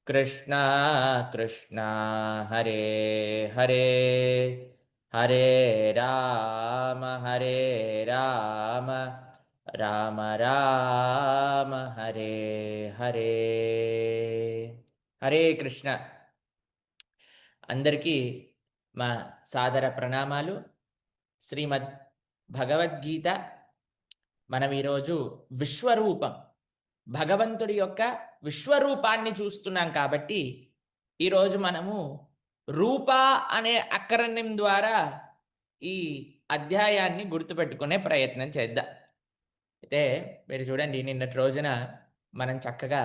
कृष्ण कृष्ण हरे हरे हरे राम राम राम हरे हरे हरे कृष्ण అందరికీ మా సాదర ప్రణామాలు. శ్రీమద్ భగవద్గీత మనం ఈరోజు విశ్వరూపం భగవంతుడి యొక్క విశ్వరూపాన్ని చూస్తున్నాం కాబట్టి ఈరోజు మనము రూప అనే అక్రనిం ద్వారా ఈ అధ్యాయాన్ని గుర్తుపెట్టుకునే ప్రయత్నం చేద్దాం. అయితే మీరు చూడండి, నిన్నటి రోజున మనం చక్కగా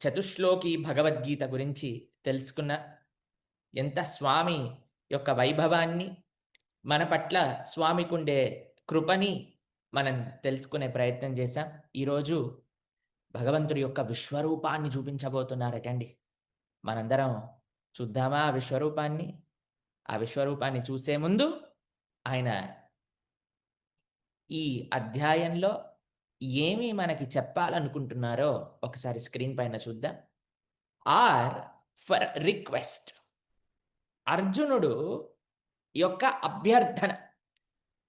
చతుశ్లోకి భగవద్గీత గురించి తెలుసుకున్న ఎంత స్వామి యొక్క వైభవాన్ని, మన పట్ల స్వామికుండే కృపని మనం తెలుసుకునే ప్రయత్నం చేశాం. ఈరోజు భగవంతుడి యొక్క విశ్వరూపాన్ని చూపించబోతున్నారటండి. మనందరం చూద్దామా ఆ విశ్వరూపాన్ని? ఆ విశ్వరూపాన్ని చూసే ముందు ఆయన ఈ అధ్యాయంలో ఏమి మనకి చెప్పాలనుకుంటున్నారో ఒకసారి స్క్రీన్ పైన చూద్దాం. ఆర్ ఫర్ రిక్వెస్ట్, అర్జునుడు యొక్క అభ్యర్థన,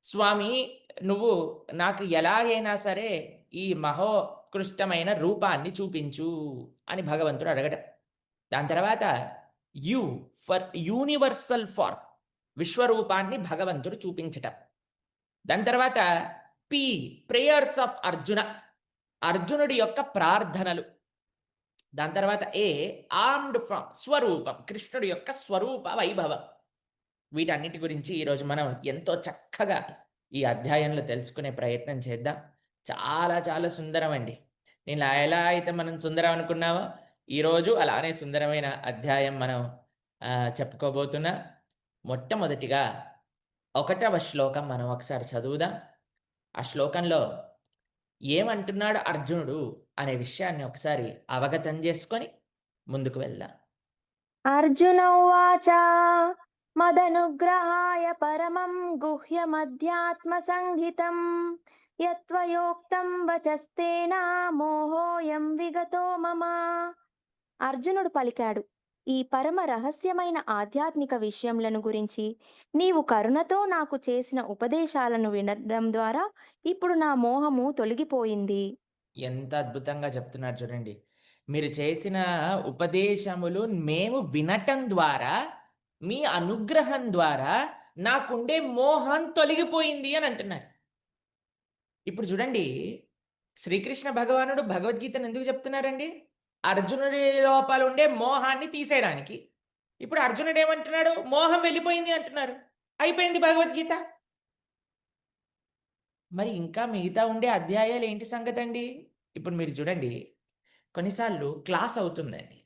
స్వామి నువ్వు నాకు ఎలాగైనా సరే ఈ మహోత్కృష్టమైన రూపాన్ని చూపించు అని భగవంతుడు అడగడం. దాని తర్వాత యు ఫర్ యూనివర్సల్ ఫార్మ్, విశ్వరూపాన్ని భగవంతుడు చూపించటం. దాని తర్వాత పి ప్రేయర్స్ ఆఫ్ అర్జున, అర్జునుడి యొక్క ప్రార్థనలు. దాని తర్వాత ఏ ఆర్మ్డ్ ఫ్రమ్ స్వరూపం, కృష్ణుడి యొక్క స్వరూప వైభవం. వీటన్నిటి గురించి ఈరోజు మనం ఎంతో చక్కగా ఈ అధ్యాయంలో తెలుసుకునే ప్రయత్నం చేద్దాం. చాలా చాలా సుందరం అండి. నేను ఎలా అయితే మనం సుందరం అనుకున్నామో ఈరోజు అలానే సుందరమైన అధ్యాయం మనం చెప్పుకోబోతున్నా. మొట్టమొదటిగా 1వ శ్లోకం మనం ఒకసారి చదువుదాం. ఆ శ్లోకంలో ఏమంటున్నాడు అర్జునుడు అనే విషయాన్ని ఒకసారి అవగతం చేసుకొని ముందుకు వెళ్దాం. అర్జున ఉవాచ మదనుగ్రహాయ పరమం గుహ్యమధ్యాత్మ సంహితం యత్వయోక్తం వచస్తేన మోహోయం విగతో మమ. అర్జునుడు పలికాడు, ఈ పరమ రహస్యమైన ఆధ్యాత్మిక విషయములను గురించి నీవు కరుణతో నాకు చేసిన ఉపదేశాలను వినడం ద్వారా ఇప్పుడు నా మోహము తొలగిపోయింది. ఎంత అద్భుతంగా చెప్తున్నారు చూడండి. మీరు చేసిన ఉపదేశములు మేము వినటం ద్వారా, మీ అనుగ్రహం ద్వారా నాకుండే మోహం తొలగిపోయింది అని అంటున్నారు. ఇప్పుడు చూడండి, శ్రీకృష్ణ భగవానుడు భగవద్గీతను ఎందుకు చెప్తున్నారండి? అర్జునుడి లోపల ఉండే మోహాన్ని తీసేయడానికి. ఇప్పుడు అర్జునుడు ఏమంటున్నాడు? మోహం వెళ్ళిపోయింది అంటున్నారు. అయిపోయింది భగవద్గీత. మరి ఇంకా మిగతా ఉండే అధ్యాయాలు ఏంటి సంగతండి? ఇప్పుడు మీరు చూడండి, కొన్నిసార్లు క్లాస్ అవుతుందండి.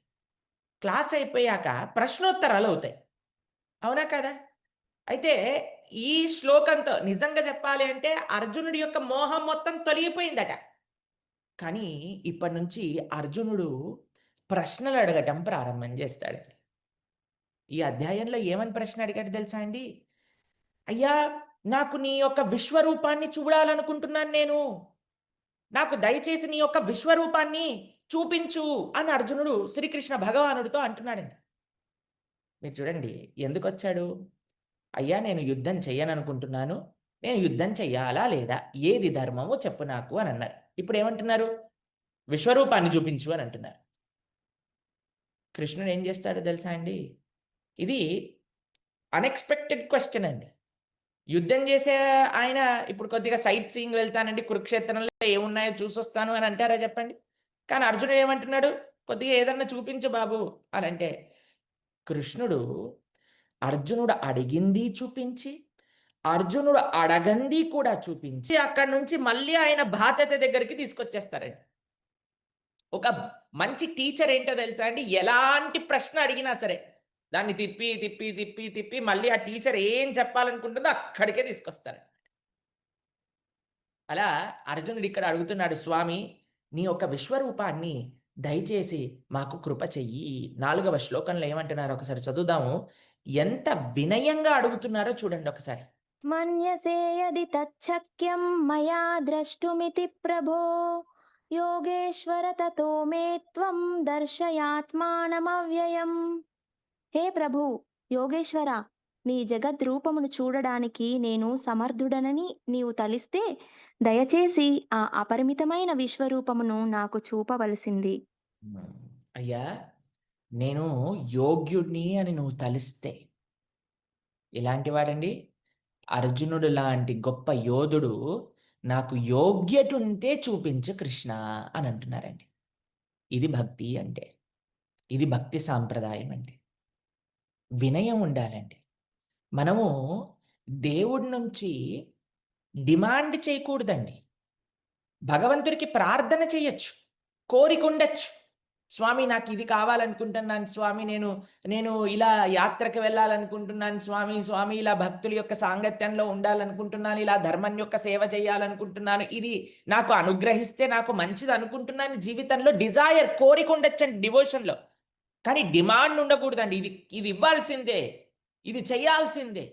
క్లాస్ అయిపోయాక ప్రశ్నోత్తరాలు అవుతాయి. అవునా కదా? అయితే ఈ శ్లోకంతో నిజంగా చెప్పాలి అంటే అర్జునుడి యొక్క మోహం మొత్తం తొలగిపోయిందట. కానీ ఇప్పటి నుంచి అర్జునుడు ప్రశ్నలు అడగటం ప్రారంభం చేస్తాడండి. ఈ అధ్యాయంలో ఏమని ప్రశ్న అడిగాడు తెలుసా అండి? అయ్యా, నాకు నీ యొక్క విశ్వరూపాన్ని చూడాలనుకుంటున్నాను నేను. నాకు దయచేసి నీ యొక్క విశ్వరూపాన్ని చూపించు అని అర్జునుడు శ్రీకృష్ణ భగవానుడితో అంటున్నాడండి. మీరు చూడండి, ఎందుకొచ్చాడు? అయ్యా, నేను యుద్ధం చెయ్యననుకుంటున్నాను. నేను యుద్ధం చెయ్యాలా లేదా? ఏది ధర్మమో చెప్పు నాకు అని అన్నారు. ఇప్పుడు ఏమంటున్నారు? విశ్వరూపాన్ని చూపించు అని అంటున్నారు. కృష్ణుడు ఏం చేస్తాడో తెలుసా అండి? ఇది అన్ఎక్స్‌పెక్టెడ్ క్వెషన్ అండి. యుద్ధం చేసే ఆయన ఇప్పుడు కొద్దిగా సైట్ సీయింగ్ వెళ్తానండి, కురుక్షేత్రంలో ఏమున్నాయో చూసొస్తాను అని అంటారా చెప్పండి? కానీ అర్జునుడు ఏమంటున్నాడు? కొద్దిగా ఏదన్నా చూపించు బాబు అని అంటే, కృష్ణుడు అర్జునుడు అడిగింది చూపించి, అర్జునుడు అడగంది కూడా చూపించి, అక్కడి నుంచి మళ్ళీ ఆయన బాధ్యత దగ్గరికి తీసుకొచ్చేస్తారండి. ఒక మంచి టీచర్ ఏంటో తెలుసా అండి? ఎలాంటి ప్రశ్న అడిగినా సరే, దాన్ని తిప్పి, తిప్పి, తిప్పి, తిప్పి మళ్ళీ ఆ టీచర్ ఏం చెప్పాలనుకుంటుందో అక్కడికే తీసుకొస్తారు. అలా అర్జునుడు ఇక్కడ అడుగుతున్నాడు, స్వామి నీ యొక్క విశ్వరూపాన్ని దయచేసి మాకు కృప చెయ్యి. 4వ శ్లోకంలో ఏమంటున్నారో ఒకసారి చదువుదాము. ఎంత వినయంగా అడుగుతున్నారో చూడండి ఒకసారి. మన్యసే యది తచ్చక్యం మయా ద్రష్టుమితి ప్రభో योगेश्वर ततो मे त्वं దర్శయాత్మానమవ్యయం. హే ప్రభు యోగేశ్వర, నీ జగద్రూపమును చూడడానికి నేను సమర్థుడనని నీవు తలిస్తే దయచేసి ఆ అపరిమితమైన విశ్వరూపమును నాకు చూపవలసింది. హ్మ్. అయ్యా! నేను యోగ్యుడిని అని నువ్వు తలిస్తే ఎలాంటి వాడండి? అర్జునుడు లాంటి గొప్ప యోధుడు నాకు యోగ్యతుంటే చూపించు కృష్ణ అని అంటున్నారండి. ఇది భక్తి అంటే. ఇది భక్తి సాంప్రదాయం అంటే. వినయం ఉండాలండి. మనము దేవుడి నుంచి డిమాండ్ చేయకూడదండి. భగవంతుడికి ప్రార్థన చేయొచ్చు. కోరికుండొచ్చు. స్వామి నాకు ఇది కావాలనుకుంటున్నాను స్వామి. నేను నేను ఇలా యాత్రకు వెళ్ళాలనుకుంటున్నాను స్వామి. స్వామి ఇలా భక్తుల యొక్క సాంగత్యంలో ఉండాలనుకుంటున్నాను. ఇలా ధర్మం యొక్క సేవ చేయాలనుకుంటున్నాను. ఇది నాకు అనుగ్రహిస్తే నాకు మంచిది అనుకుంటున్నాను. జీవితంలో డిజైర్ కోరికుండొచ్చండి డివోషన్‌లో. కానీ డిమాండ్ ఉండకూడదండి. ఇది ఇది ఇవ్వాల్సిందే. ఇది చేయాల్సిందే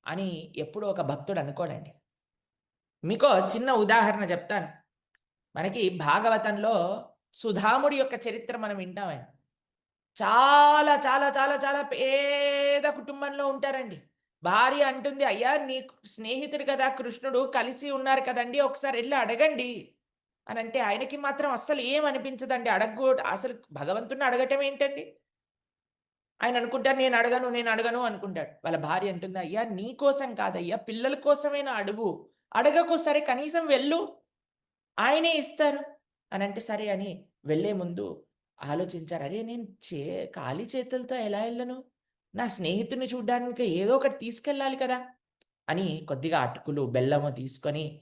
అని ఎప్పుడూ ఒక భక్తుడు అనుకోడండి. మీకో చిన్న ఉదాహరణ చెప్తాను. మనకి భాగవతంలో సుధాముడి యొక్క చరిత్ర మనం వింటామండి. చాలా, చాలా, చాలా, చాలా పేద కుటుంబంలో ఉంటారండి. భార్య అంటుంది, "అయ్యా! నీకు స్నేహితుడు కదా కృష్ణుడు, కలిసి ఉన్నారు కదండీ! ఒకసారి ఎళ్లి అడగండి" అనంటే ఆయనకి మాత్రం అస్సలు ఏం అనిపించదండి. అసలు భగవంతుడిని అడగటం ఏంటండి? ఆయన అనుకుంటాడు, నేను అడగను" అనుకుంటాడు. వాళ్ళ భార్య అంటుంది, "అయ్యా! నీ కోసం కాదయ్యా, పిల్లల కోసమైనా అడుగు. అడగకు సరే కనీసం వెళ్ళు. ఆయనే ఇస్తారు" అనంటే సరే అని వెళ్ళే ముందు ఆలోచించారు. అరే! నేను ఖాళీ చేతులతో ఎలా ఎళ్ళను? నా స్నేహితుడిని చూడ్డానికి ఏదో ఒకటి తీసుకెళ్ళాలి కదా! అని కొద్దిగా అటుకులు, బెల్లము తీసుకొని